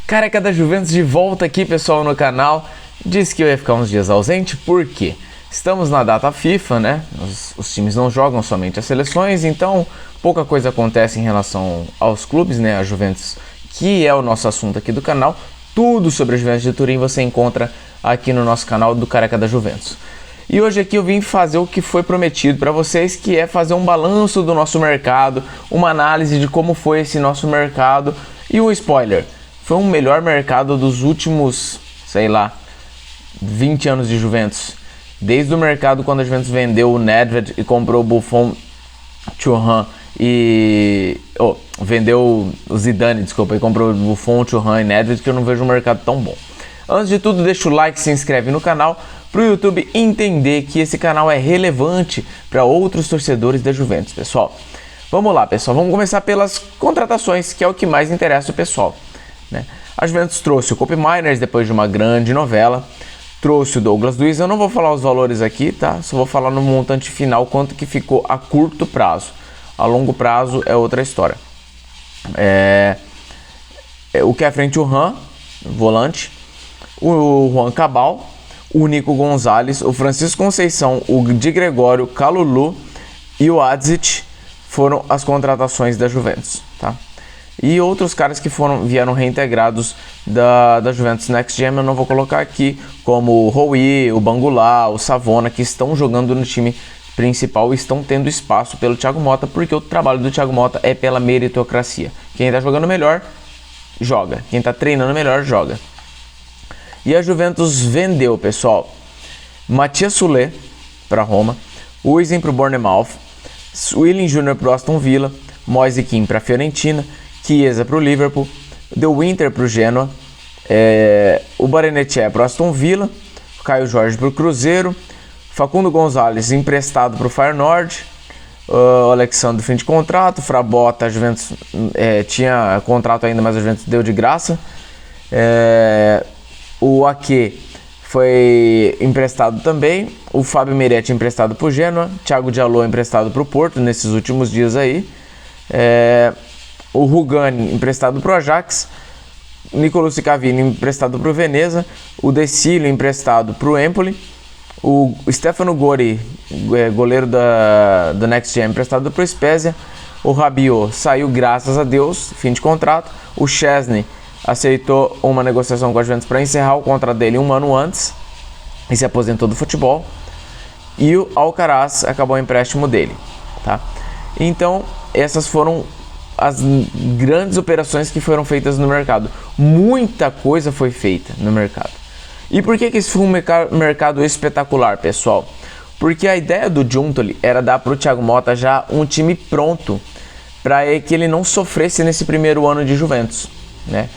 Careca da Juventus de volta aqui, pessoal, no canal. Disse que eu ia ficar uns dias ausente, por quê? Estamos na data FIFA, né? Os times não jogam somente as seleções, então pouca coisa acontece em relação aos clubes, né? A Juventus, que é o nosso assunto aqui do canal. Tudo sobre a Juventus de Turim você encontra aqui no nosso canal do Careca da Juventus. E hoje aqui eu vim fazer o que foi prometido para vocês, que é fazer um balanço do nosso mercado, uma análise de como foi esse nosso mercado e um spoiler. Foi o melhor mercado dos últimos, sei lá, 20 anos de Juventus. Desde o mercado quando a Juventus vendeu o Nedved e comprou o Buffon, Thuram e... vendeu o Zidane, desculpa, e comprou o Buffon, Thuram e Nedved, que eu não vejo um mercado tão bom. Antes de tudo, deixa o like, se inscreve no canal para o YouTube entender que esse canal é relevante para outros torcedores da Juventus, pessoal. Vamos lá, pessoal, vamos começar pelas contratações, que é o que mais interessa o pessoal, né? A Juventus trouxe o Kobe Miners depois de uma grande novela, trouxe o Douglas Luiz. Eu não vou falar os valores aqui, tá? Só vou falar no montante final quanto que ficou a curto prazo. A longo prazo é outra história. O Kefren Thuram, volante, o Juan Cabal, o Nico Gonzalez, o Francisco Conceição, o Di Gregório, Kalulu e o Adzic foram as contratações da Juventus, tá? E outros caras que vieram reintegrados da Juventus Next Gen, eu não vou colocar aqui, como o Rui, o Bangula, o Savona, que estão jogando no time principal e estão tendo espaço pelo Thiago Motta, porque o trabalho do Thiago Motta é pela meritocracia. Quem está jogando melhor, joga. Quem está treinando melhor, joga. E a Juventus vendeu, pessoal, Matias Soulé para Roma, Huijsen para o Bournemouth, Willian Jr. para o Aston Villa, Moise Kean para a Fiorentina, Chiesa para o Liverpool, De Winter para o Genoa, o Barrenetxea para o Aston Villa, o Caio Jorge para o Cruzeiro, Facundo Gonzalez emprestado para o Feyenoord, o Alexandre fim de contrato, Frabotta, a Juventus tinha contrato ainda, mas a Juventus deu de graça, o Ake foi emprestado também, o Fábio Miretti emprestado para o Genoa, Thiago Diallo emprestado para o Porto nesses últimos dias aí, o Rugani emprestado para o Ajax, Nicolò Cavini emprestado para o Veneza, o De Sciglio emprestado para o Empoli, o Stefano Gori, goleiro do Next Gen, emprestado para o Spezia, o Rabiot saiu graças a Deus, fim de contrato, o Szczesny aceitou uma negociação com a Juventus para encerrar o contrato dele um ano antes e se aposentou do futebol, e o Alcaraz acabou o empréstimo dele, tá? Então essas foram as grandes operações que foram feitas no mercado. Muita coisa foi feita no mercado. E por que esse foi um mercado espetacular, pessoal? Porque a ideia do Giuntoli era dar para o Thiago Motta já um time pronto para que ele não sofresse nesse primeiro ano de Juventus, né?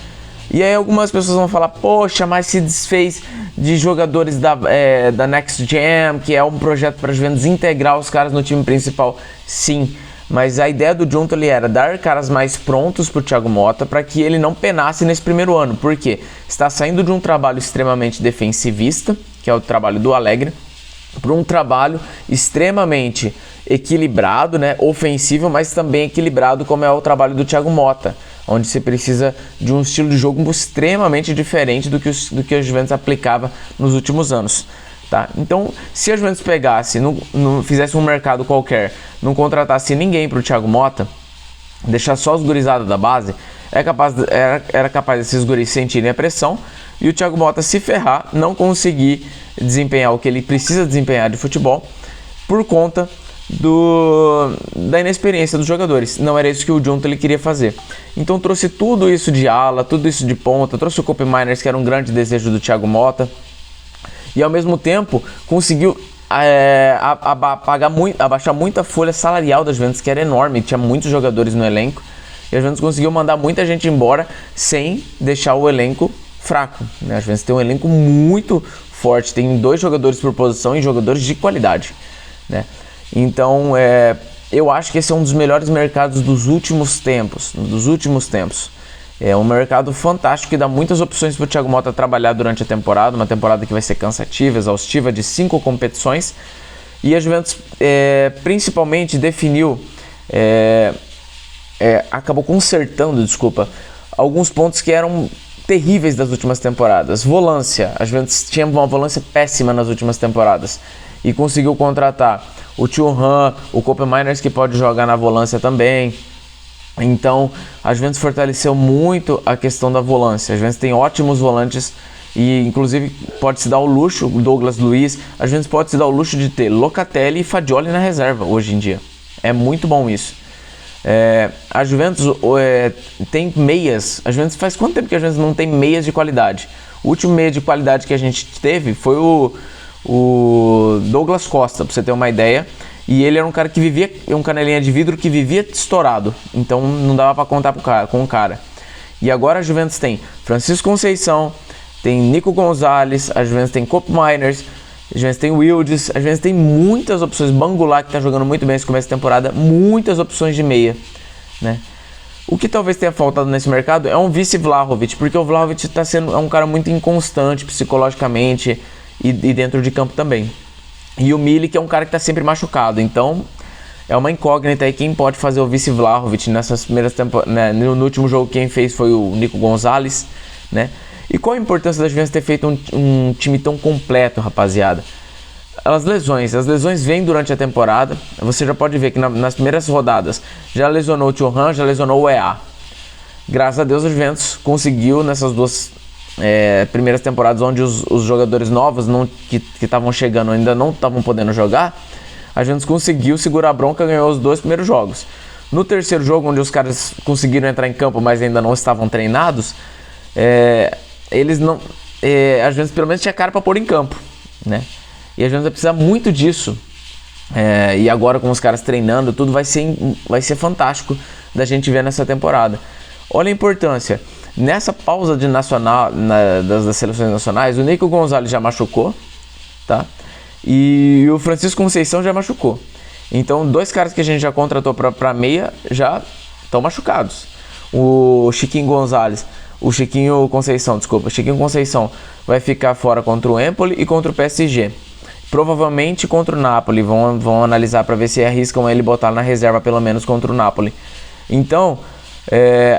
E aí algumas pessoas vão falar, poxa, mas se desfez de jogadores da Next Gen, que é um projeto para a Juventus integrar os caras no time principal. Sim, mas a ideia do Giuntoli era dar caras mais prontos para o Thiago Motta para que ele não penasse nesse primeiro ano. Por quê? Está saindo de um trabalho extremamente defensivista, que é o trabalho do Allegri, para um trabalho extremamente equilibrado, né? Ofensivo, mas também equilibrado, como é o trabalho do Thiago Motta, onde você precisa de um estilo de jogo extremamente diferente do que a Juventus aplicava nos últimos anos. Tá? Então, se a Juventus pegasse, fizesse um mercado qualquer, não contratasse ninguém para o Thiago Motta, deixar só os gurizados da base, era capaz desses guris sentirem a pressão e o Thiago Motta se ferrar, não conseguir desempenhar o que ele precisa desempenhar de futebol por conta da inexperiência dos jogadores. Não era isso que o Giuntoli queria fazer. Então trouxe tudo isso de ala, tudo isso de ponta, trouxe o Kobe Miners, que era um grande desejo do Thiago Motta, e ao mesmo tempo conseguiu abaixar muito a folha salarial das Juventus, que era enorme, tinha muitos jogadores no elenco, e a Juventus conseguiu mandar muita gente embora sem deixar o elenco fraco, né? A Juventus tem um elenco muito forte, tem 2 jogadores por posição e jogadores de qualidade, né? Então eu acho que esse é um dos melhores mercados dos últimos tempos. É um mercado fantástico que dá muitas opções para o Thiago Motta trabalhar durante a temporada, uma temporada que vai ser cansativa, exaustiva, de 5 competições. E a Juventus principalmente definiu, acabou consertando, alguns pontos que eram terríveis das últimas temporadas. Volância, a Juventus tinha uma volância péssima nas últimas temporadas e conseguiu contratar o Thuram, o Kope Mainers, que pode jogar na volância também. Então a Juventus fortaleceu muito a questão da volância. A Juventus tem ótimos volantes e inclusive pode se dar o luxo, o Douglas Luiz, a Juventus pode se dar o luxo de ter Locatelli e Fagioli na reserva hoje em dia. É muito bom isso. A Juventus tem meias. A Juventus faz quanto tempo que a Juventus não tem meias de qualidade? O último meia de qualidade que a gente teve foi o Douglas Costa, pra você ter uma ideia. E ele era um cara que vivia, um canelinha de vidro que vivia estourado. Então não dava pra contar com o cara. E agora a Juventus tem Francisco Conceição, tem Nico Gonzalez, a Juventus tem Kope Mainers, a Juventus tem Wildes, a Juventus tem muitas opções. Bangulat, que tá jogando muito bem esse começo de temporada, muitas opções de meia, né? O que talvez tenha faltado nesse mercado é um vice Vlahovic, porque o Vlahovic é um cara muito inconstante psicologicamente e dentro de campo também. E o Milik é um cara que tá sempre machucado, então é uma incógnita aí quem pode fazer o vice Vlahovic nessas primeiras temporadas, né? No último jogo quem fez foi o Nico Gonzalez, né? E qual a importância da Juventus ter feito um time tão completo, rapaziada? As lesões vêm durante a temporada. Você já pode ver que nas primeiras rodadas já lesionou o Thuram, já lesionou o EA. Graças a Deus a Juventus conseguiu nessas duas primeiras temporadas, onde os jogadores novos que estavam chegando ainda não estavam podendo jogar, a Juventus conseguiu segurar a bronca e ganhou os 2 primeiros jogos. No terceiro jogo, onde os caras conseguiram entrar em campo, mas ainda não estavam treinados, a Juventus pelo menos tinha cara para pôr em campo, né? E a Juventus vai precisar muito disso. E agora com os caras treinando, tudo vai ser fantástico da gente ver nessa temporada. Olha a importância. Nessa pausa de nacional, das seleções nacionais, o Nico Gonzalez já machucou, tá? E o Francisco Conceição já machucou. Então 2 caras que a gente já contratou para meia já estão machucados. O Chiquinho Conceição vai ficar fora contra o Empoli e contra o PSG. Provavelmente contra o Napoli. Vão analisar para ver se arriscam ele botar na reserva pelo menos contra o Napoli. Então,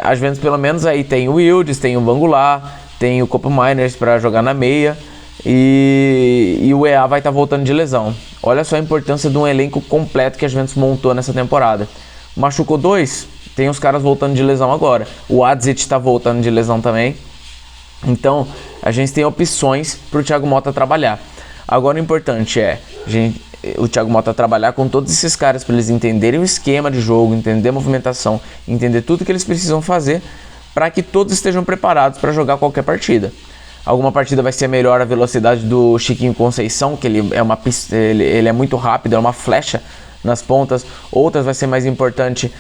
a Juventus pelo menos aí tem o Wildes, tem o Bangulat, tem o Kope Mainers para jogar na meia e o EA vai estar voltando de lesão. Olha só a importância de um elenco completo que a Juventus montou nessa temporada. Machucou 2, tem os caras voltando de lesão agora. O Adzit está voltando de lesão também. Então a gente tem opções para o Thiago Motta trabalhar. Agora o importante o Thiago Motta trabalhar com todos esses caras para eles entenderem o esquema de jogo, entender a movimentação, entender tudo que eles precisam fazer para que todos estejam preparados para jogar qualquer partida. Alguma partida vai ser melhor a velocidade do Chiquinho Conceição, que ele é muito rápido, é uma flecha nas pontas. Outras vai ser mais importante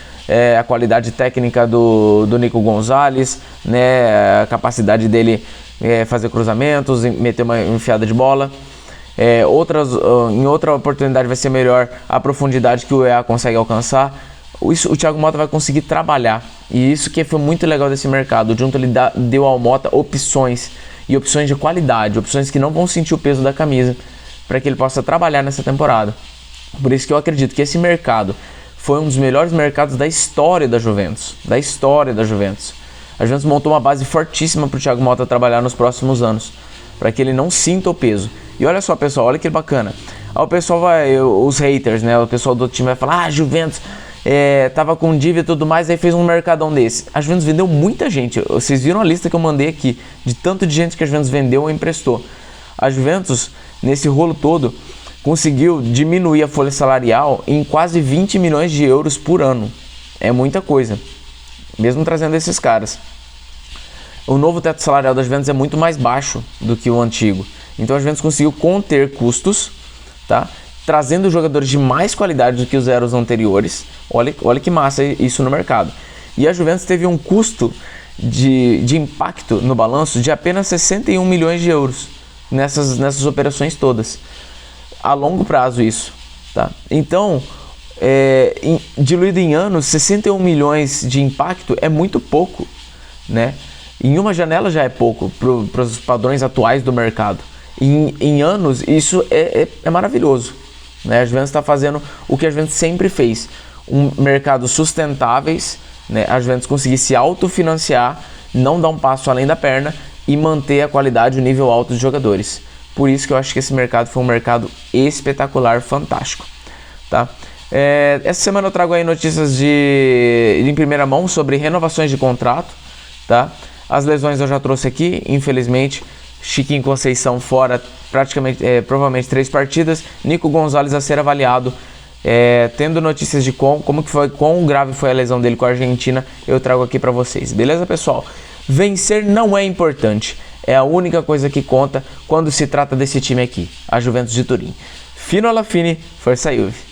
a qualidade técnica do Nico Gonzalez, né, a capacidade dele fazer cruzamentos, meter uma enfiada de bola. Em outra oportunidade vai ser melhor a profundidade que o EA consegue alcançar. O Thiago Motta vai conseguir trabalhar, e isso que foi muito legal desse mercado. Junto ele deu ao Motta opções, e opções de qualidade, opções que não vão sentir o peso da camisa, para que ele possa trabalhar nessa temporada. Por isso que eu acredito que esse mercado foi um dos melhores mercados da história da Juventus. A Juventus montou uma base fortíssima para o Thiago Motta trabalhar nos próximos anos, para que ele não sinta o peso. E olha só, pessoal, olha que bacana. Aí o pessoal os haters, né, o pessoal do time vai falar: Juventus tava com dívida e tudo mais, aí fez um mercadão desse. A Juventus vendeu muita gente. Vocês viram a lista que eu mandei aqui, de tanto de gente que a Juventus vendeu ou emprestou. A Juventus, nesse rolo todo, conseguiu diminuir a folha salarial em quase 20 milhões de euros por ano. É muita coisa, mesmo trazendo esses caras. O novo teto salarial da Juventus é muito mais baixo do que o antigo. Então a Juventus conseguiu conter custos, tá? Trazendo jogadores de mais qualidade do que os eras anteriores. Olha que massa isso no mercado. E a Juventus teve um custo de impacto no balanço de apenas 61 milhões de euros nessas operações todas. A longo prazo isso, tá? Então, diluído em anos, 61 milhões de impacto é muito pouco, né? Em uma janela já é pouco para os padrões atuais do mercado. Em anos, isso é maravilhoso, né? A Juventus está fazendo o que a Juventus sempre fez. Um mercado sustentáveis, né? A Juventus conseguir se autofinanciar não dar um passo além da perna e manter a qualidade e o nível alto dos jogadores. Por isso que eu acho que esse mercado foi um mercado espetacular, fantástico, tá? Essa semana eu trago aí notícias em primeira mão sobre renovações de contrato, tá? As lesões eu já trouxe aqui, infelizmente. Chiquinho Conceição fora praticamente, provavelmente 3 partidas. Nico Gonzalez a ser avaliado. Tendo notícias de como que foi, quão grave foi a lesão dele com a Argentina, eu trago aqui pra vocês. Beleza, pessoal? Vencer não é importante. É a única coisa que conta quando se trata desse time aqui, a Juventus de Turim. Fino alla fine, força Juve!